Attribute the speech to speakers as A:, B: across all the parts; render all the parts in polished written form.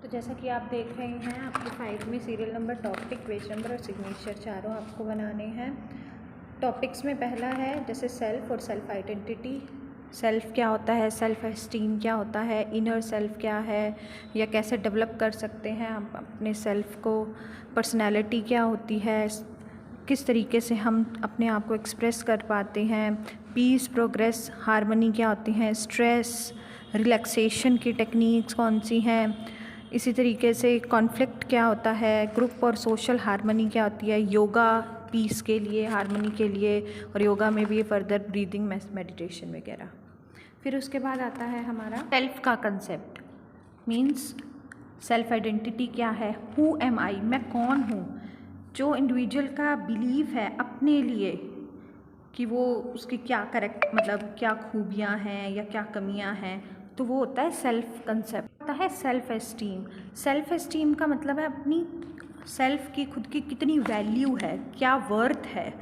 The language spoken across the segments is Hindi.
A: तो जैसा कि आप देख रहे हैं, आपके फाइल में serial number, topic, page number और सिग्नेचर चारों आपको बनाने हैं। टॉपिक्स में पहला है जैसे सेल्फ और सेल्फ आइडेंटिटी। सेल्फ क्या होता है, सेल्फ एस्टीम क्या होता है, इनर सेल्फ क्या है या कैसे डेवलप कर सकते हैं हम अपने सेल्फ को, पर्सनैलिटी क्या होती है, किस तरीके से हम अपने आप को एक्सप्रेस कर पाते हैं, पीस, प्रोग्रेस, हार्मनी क्या होती हैं, स्ट्रेस, रिलैक्सेशन की टेक्निक्स कौन सी हैं, इसी तरीके से कॉन्फ्लिक्ट क्या होता है, ग्रुप और सोशल हार्मनी क्या होती है, योगा पीस के लिए, हार्मनी के लिए, और योगा में भी फर्दर ब्रीदिंग, मेडिटेशन वगैरह। फिर उसके बाद आता है हमारा सेल्फ का कंसेप्ट, मीन्स सेल्फ आइडेंटिटी क्या है, हु एम आई, मैं कौन हूँ। जो इंडिविजुअल का बिलीव है अपने लिए कि वो उसकी क्या क्या खूबियाँ हैं या क्या कमियाँ हैं, तो वो होता है सेल्फ कंसेप्ट। होता है सेल्फ एस्टीम। सेल्फ एस्टीम का मतलब है अपनी सेल्फ की, खुद की कितनी वैल्यू है, क्या वर्थ है।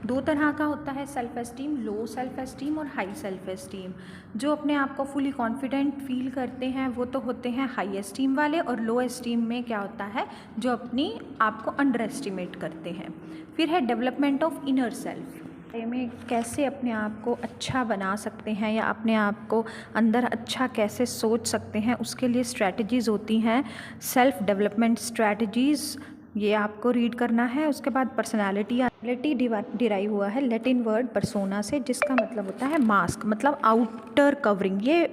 A: दो तरह का होता है self esteem, low self esteem और हाई सेल्फ एस्टीम। जो अपने आप को फुली कॉन्फिडेंट फील करते हैं वो तो होते हैं हाई एस्टीम वाले, और लो एस्टीम में क्या होता है, जो अपनी आप को अंडर एस्टिमेट करते हैं। फिर है डेवलपमेंट ऑफ इनर सेल्फ, में कैसे अपने आप को अच्छा बना सकते हैं या अपने आप को अंदर अच्छा कैसे सोच सकते हैं, उसके लिए स्ट्रैटेजीज़ होती हैं, सेल्फ डेवलपमेंट स्ट्रैटेजीज़, ये आपको रीड करना है। उसके बाद पर्सनालिटी डिराइव हुआ है लैटिन वर्ड पर्सोना से, जिसका मतलब होता है मास्क, मतलब आउटर कवरिंग। ये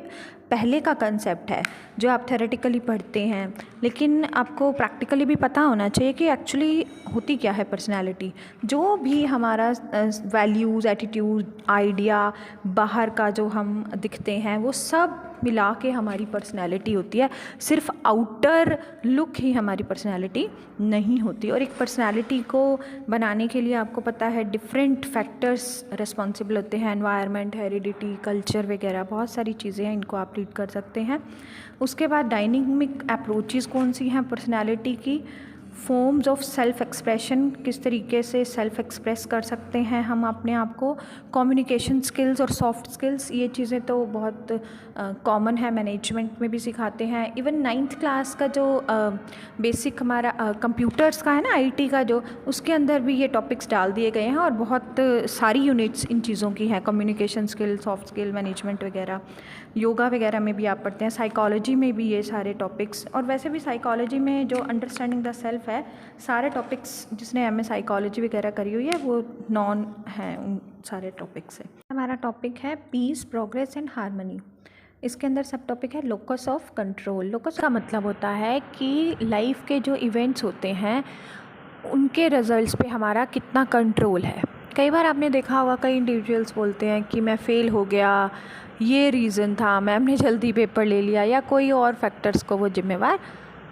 A: पहले का कंसेप्ट है जो आप थेरेटिकली पढ़ते हैं, लेकिन आपको प्रैक्टिकली भी पता होना चाहिए कि एक्चुअली होती क्या है पर्सनालिटी। जो भी हमारा वैल्यूज़, एटीट्यूड, आइडिया, बाहर का जो हम दिखते हैं, वो सब मिला के हमारी पर्सनैलिटी होती है। सिर्फ आउटर लुक ही हमारी पर्सनैलिटी नहीं होती। और एक पर्सनैलिटी को बनाने के लिए आपको पता है डिफरेंट फैक्टर्स रिस्पॉन्सिबल होते हैं, एनवायरनमेंट, हेरिडिटी, कल्चर वगैरह, बहुत सारी चीज़ें हैं, इनको आप रीड कर सकते हैं। उसके बाद डायनेमिक अप्रोचेस कौन सी हैं पर्सनैलिटी की, फॉर्म्स ऑफ सेल्फ एक्सप्रेशन, किस तरीके से सेल्फ एक्सप्रेस कर सकते हैं हम अपने आप को, कम्युनिकेशन स्किल्स और सॉफ्ट स्किल्स, ये चीज़ें तो बहुत कॉमन है, मैनेजमेंट में भी सिखाते हैं। इवन 9th क्लास का जो बेसिक हमारा कंप्यूटर्स का है ना, आईटी का जो, उसके अंदर भी ये टॉपिक्स डाल दिए गए हैं, और बहुत सारी यूनिट्स इन चीज़ों की हैं, communication skill, soft skill, management वगैरह। योगा वगैरह में भी आप पढ़ते हैं, साइकोलॉजी में भी ये सारे टॉपिक्स, और वैसे भी साइकोलॉजी में जो अंडरस्टैंडिंग द सेल्फ है, सारे टॉपिक्स जिसने एमए साइकोलॉजी वगैरह करी हुई है वो नॉन हैं उन सारे टॉपिक से। हमारा टॉपिक है पीस, प्रोग्रेस एंड हार्मनी। इसके अंदर सब टॉपिक है लोकस ऑफ कंट्रोल। लोकस का मतलब होता है कि लाइफ के जो इवेंट्स होते हैं उनके रिजल्ट्स पे हमारा कितना कंट्रोल है। कई बार आपने देखा होगा, कई इंडिविजुअल्स बोलते हैं कि मैं फ़ेल हो गया, ये रीज़न था, मैम ने जल्दी पेपर ले लिया, या कोई और फैक्टर्स को वो जिम्मेवार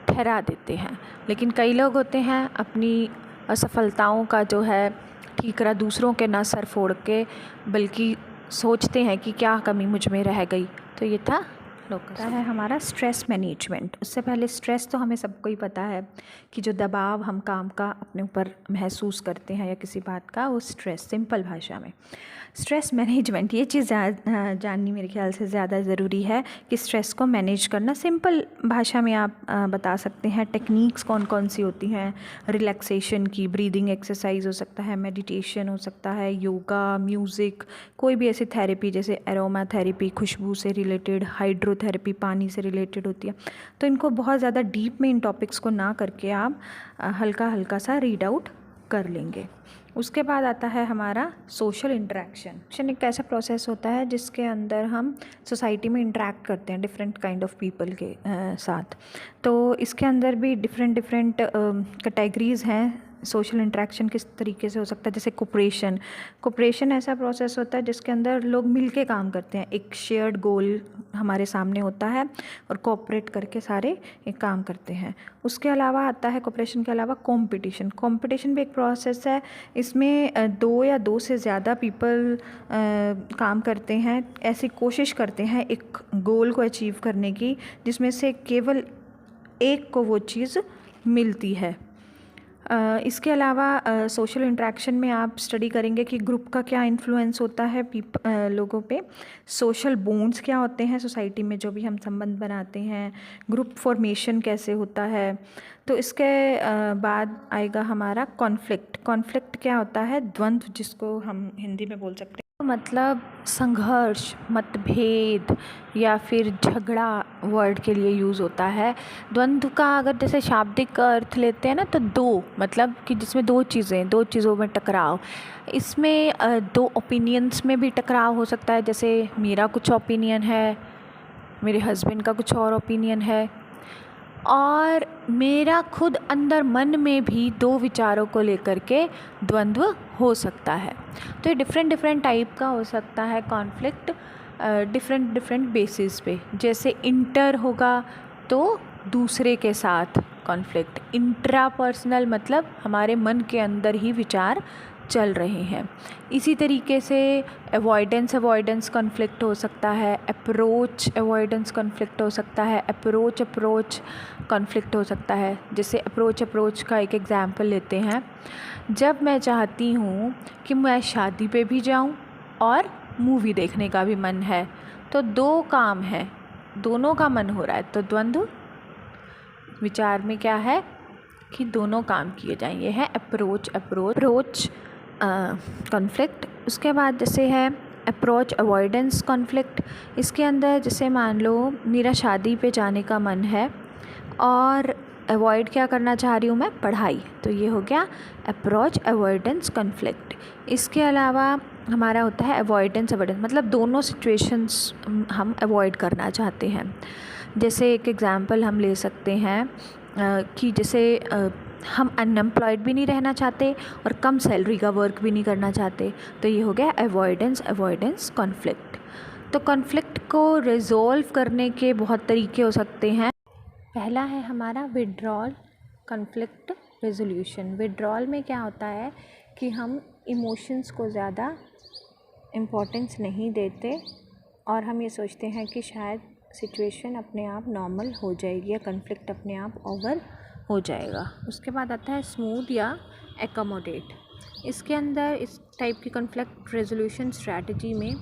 A: ठहरा देते हैं। लेकिन कई लोग होते हैं अपनी असफलताओं का जो है ठीकरा दूसरों के ना सर फोड़ के, बल्कि सोचते हैं कि क्या कमी मुझ में रह गई। तो ये था लोकस है हमारा स्ट्रेस मैनेजमेंट। उससे पहले स्ट्रेस तो हमें सबको ही पता है कि जो दबाव हम काम का अपने ऊपर महसूस करते हैं या किसी बात का, वो स्ट्रेस। सिंपल भाषा में स्ट्रेस मैनेजमेंट, ये चीज़ जाननी मेरे ख्याल से ज़्यादा ज़रूरी है कि स्ट्रेस को मैनेज करना। सिंपल भाषा में आप बता सकते हैं टेक्निक्स कौन कौन सी होती हैं। रिलैक्सेशन की, ब्रीदिंग एक्सरसाइज हो सकता है, मेडिटेशन हो सकता है, योगा, म्यूज़िक, कोई भी ऐसी थेरेपी जैसे एरोमा थेरेपी, खुशबू से रिलेटेड, हाइड्रोथेरेपी पानी से रिलेटेड होती है। तो इनको बहुत ज़्यादा डीप में इन टॉपिक्स को ना करके आप हल्का हल्का सा रीड आउट कर लेंगे। उसके बाद आता है हमारा सोशल इंटरेक्शन। एक ऐसा प्रोसेस होता है जिसके अंदर हम सोसाइटी में इंटरेक्ट करते हैं डिफरेंट काइंड ऑफ पीपल के साथ। तो इसके अंदर भी डिफरेंट कैटेगरीज़ हैं। सोशल इंटरेक्शन किस तरीके से हो सकता है, जैसे कोऑपरेशन ऐसा प्रोसेस होता है जिसके अंदर लोग मिलके काम करते हैं, एक शेयर्ड गोल हमारे सामने होता है और कोऑपरेट करके सारे एक काम करते हैं। उसके अलावा आता है कोऑपरेशन के अलावा कंपटीशन भी एक प्रोसेस है। इसमें दो या दो से ज़्यादा पीपल काम करते हैं, ऐसी कोशिश करते हैं एक गोल को अचीव करने की जिसमें से केवल एक को वो चीज़ मिलती है। इसके अलावा सोशल इंटरेक्शन में आप स्टडी करेंगे कि ग्रुप का क्या इन्फ्लुएंस होता है लोगों पे, सोशल बॉन्ड्स क्या होते हैं सोसाइटी में, जो भी हम संबंध बनाते हैं, ग्रुप फॉर्मेशन कैसे होता है। तो इसके बाद आएगा हमारा कॉन्फ्लिक्ट। कॉन्फ्लिक्ट क्या होता है? द्वंद्व, जिसको हम हिंदी में बोल सकते हैं मतलब संघर्ष, मतभेद या फिर झगड़ा वर्ड के लिए यूज़ होता है। द्वंद्व का अगर जैसे शाब्दिक अर्थ लेते हैं ना, तो दो, मतलब कि जिसमें दो चीज़ों में टकराव। इसमें दो ओपिनियंस में भी टकराव हो सकता है, जैसे मेरा कुछ ओपिनियन है, मेरे हस्बैंड का कुछ और ओपिनियन है, और मेरा खुद अंदर मन में भी दो विचारों को लेकर के द्वंद्व हो सकता है। तो ये डिफरेंट टाइप का हो सकता है कॉन्फ्लिक्ट, डिफरेंट बेसिस पे। जैसे इंटर होगा तो दूसरे के साथ कॉन्फ्लिक्ट, इंट्रापर्सनल मतलब हमारे मन के अंदर ही विचार चल रहे हैं। इसी तरीके से अवॉइडेंस कॉन्फ्लिक्ट हो सकता है, अप्रोच अवॉइडेंस कॉन्फ्लिक्ट हो सकता है, अप्रोच कॉन्फ्लिक्ट हो सकता है। जैसे अप्रोच का एक एग्जांपल लेते हैं। जब मैं चाहती हूँ कि मैं शादी पे भी जाऊँ और मूवी देखने का भी मन है, तो दो काम है, दोनों का मन हो रहा है, तो द्वंद्व विचार में क्या है कि दोनों काम किए जाएं। ये है अप्रोच कॉन्फ्लिक्ट। उसके बाद जैसे है अप्रोच अवॉइडेंस कॉन्फ्लिक्ट। इसके अंदर जैसे मान लो मेरा शादी पे जाने का मन है और अवॉइड क्या करना चाह रही हूँ मैं? पढ़ाई। तो ये हो गया अप्रोच अवॉइडेंस कॉन्फ्लिक्ट। इसके अलावा हमारा होता है अवॉइडेंस मतलब दोनों सिचुएशंस हम अवॉइड करना चाहते हैं। जैसे एक एग्ज़ाम्पल हम ले सकते हैं कि जैसे हम अनएम्प्लॉयड भी नहीं रहना चाहते और कम सैलरी का वर्क भी नहीं करना चाहते, तो ये हो गया अवॉइडेंस कॉन्फ्लिक्ट। तो कॉन्फ्लिक्ट को रिजॉल्व करने के बहुत तरीके हो सकते हैं। पहला है हमारा विड्रॉल कॉन्फ्लिक्ट रेजोल्यूशन। विड्रॉल में क्या होता है कि हम इमोशंस को ज़्यादा इम्पोर्टेंस नहीं देते और हम ये सोचते हैं कि शायद सिचुएशन अपने आप नॉर्मल हो जाएगी या कॉन्फ्लिक्ट अपने आप ओवर हो जाएगा। उसके बाद आता है स्मूथ या एकोमोडेट। इसके अंदर इस टाइप की कॉन्फ्लिक्ट रेजोल्यूशन स्ट्रैटेजी में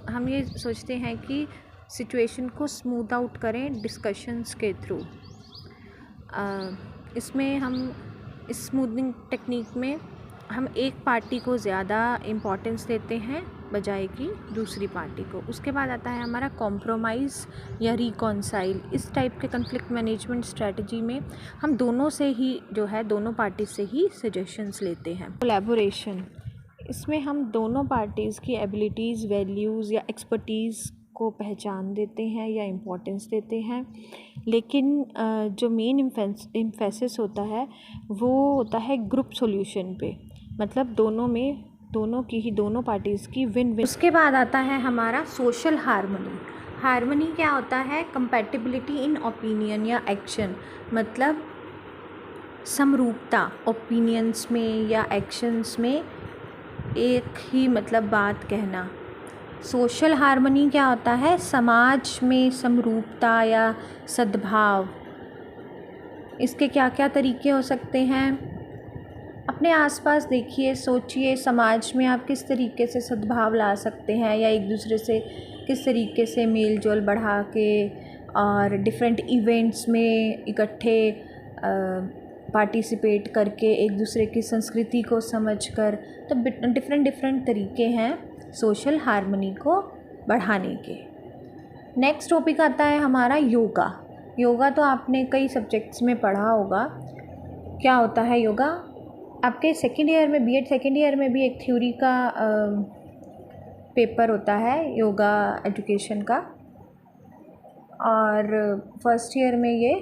A: हम ये सोचते हैं कि सिचुएशन को स्मूथ आउट करें डिस्कशंस के थ्रू। इसमें हम इस स्मूथनिंग टेक्निक में हम एक पार्टी को ज़्यादा इम्पोर्टेंस देते हैं बजाय कि दूसरी पार्टी को। उसके बाद आता है हमारा कॉम्प्रोमाइज़ या रिकॉन्साइल। इस टाइप के कॉन्फ्लिक्ट मैनेजमेंट स्ट्रेटजी में हम दोनों से ही जो है दोनों पार्टी से ही सजेशंस लेते हैं। कोलैबोरेशन, इसमें हम दोनों पार्टीज़ की एबिलिटीज़, वैल्यूज़ या एक्सपर्टीज़ को पहचान देते हैं या इम्पोर्टेंस देते हैं, लेकिन जो मेन एम्फेसिस होता है वो होता है ग्रुप सॉल्यूशन पे, मतलब दोनों पार्टीज़ की विन विन। उसके बाद आता है हमारा सोशल हार्मनी। हार्मनी क्या होता है? कंपैटिबिलिटी इन ओपिनियन या एक्शन, मतलब समरूपता ओपिनियंस में या एक्शंस में एक ही मतलब बात कहना। सोशल हार्मनी क्या होता है? समाज में समरूपता या सद्भाव। इसके क्या क्या तरीके हो सकते हैं? अपने आसपास देखिए, सोचिए, समाज में आप किस तरीके से सद्भाव ला सकते हैं या एक दूसरे से किस तरीके से मेल जोल बढ़ा के और डिफरेंट इवेंट्स में इकट्ठे पार्टिसिपेट करके एक दूसरे की संस्कृति को समझकर। तो डिफरेंट तरीके हैं सोशल हार्मनी को बढ़ाने के। नेक्स्ट टॉपिक आता है हमारा योगा। योगा तो आपने कई सब्जेक्ट्स में पढ़ा होगा। क्या होता है योगा? आपके सेकेंड ईयर में, बीएड सेकेंड ईयर में भी एक थ्योरी का पेपर होता है योगा एजुकेशन का, और फर्स्ट ईयर में ये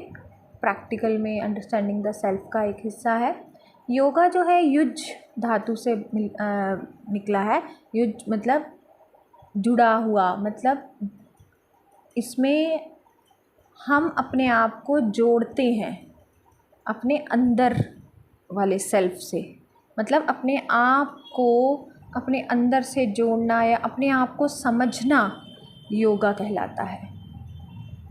A: प्रैक्टिकल में अंडरस्टैंडिंग द सेल्फ का एक हिस्सा है। योगा जो है युज धातु से निकला है। युज मतलब जुड़ा हुआ, मतलब इसमें हम अपने आप को जोड़ते हैं अपने अंदर वाले सेल्फ से, मतलब अपने आप को अपने अंदर से जोड़ना या अपने आप को समझना योगा कहलाता है।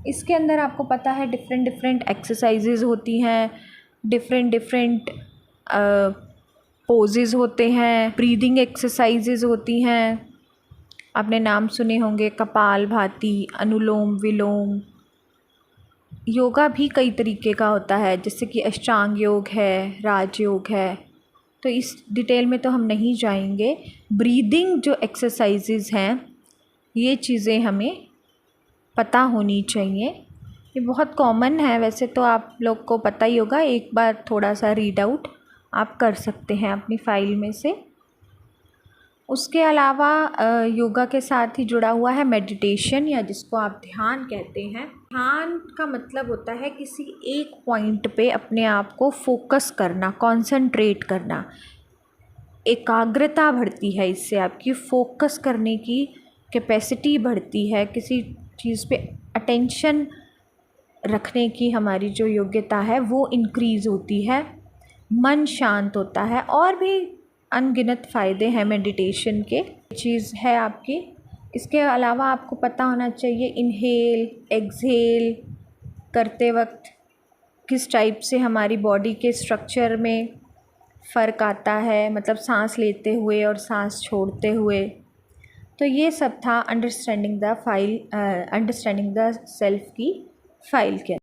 A: इसके अंदर आपको पता है डिफरेंट एक्सरसाइजेज़ होती हैं डिफरेंट डिफरेंट पोजेज़ होते हैं, ब्रीदिंग एक्सरसाइजेज़ होती हैं। आपने नाम सुने होंगे कपालभाति, अनुलोम विलोम। योगा भी कई तरीके का होता है, जैसे कि अष्टांग योग है, राजयोग है, तो इस डिटेल में तो हम नहीं जाएंगे। ब्रीदिंग जो एक्सरसाइजेज़ हैं ये चीज़ें हमें पता होनी चाहिए। ये बहुत कॉमन है, वैसे तो आप लोग को पता ही होगा, एक बार थोड़ा सा रीड आउट आप कर सकते हैं अपनी फ़ाइल में से। उसके अलावा योगा के साथ ही जुड़ा हुआ है मेडिटेशन, या जिसको आप ध्यान कहते हैं। ध्यान का मतलब होता है किसी एक पॉइंट पे अपने आप को फोकस करना, कंसंट्रेट करना। एकाग्रता बढ़ती है इससे, आपकी फोकस करने की कैपेसिटी बढ़ती है, किसी चीज़ पे अटेंशन रखने की हमारी जो योग्यता है वो इंक्रीज़ होती है, मन शांत होता है, और भी अनगिनत फ़ायदे हैं मेडिटेशन के। चीज़ है आपकी। इसके अलावा आपको पता होना चाहिए इनहेल एक्सहेल करते वक्त किस टाइप से हमारी बॉडी के स्ट्रक्चर में फ़र्क आता है, मतलब सांस लेते हुए और सांस छोड़ते हुए। तो ये सब था अंडरस्टैंडिंग द सेल्फ की फ़ाइल के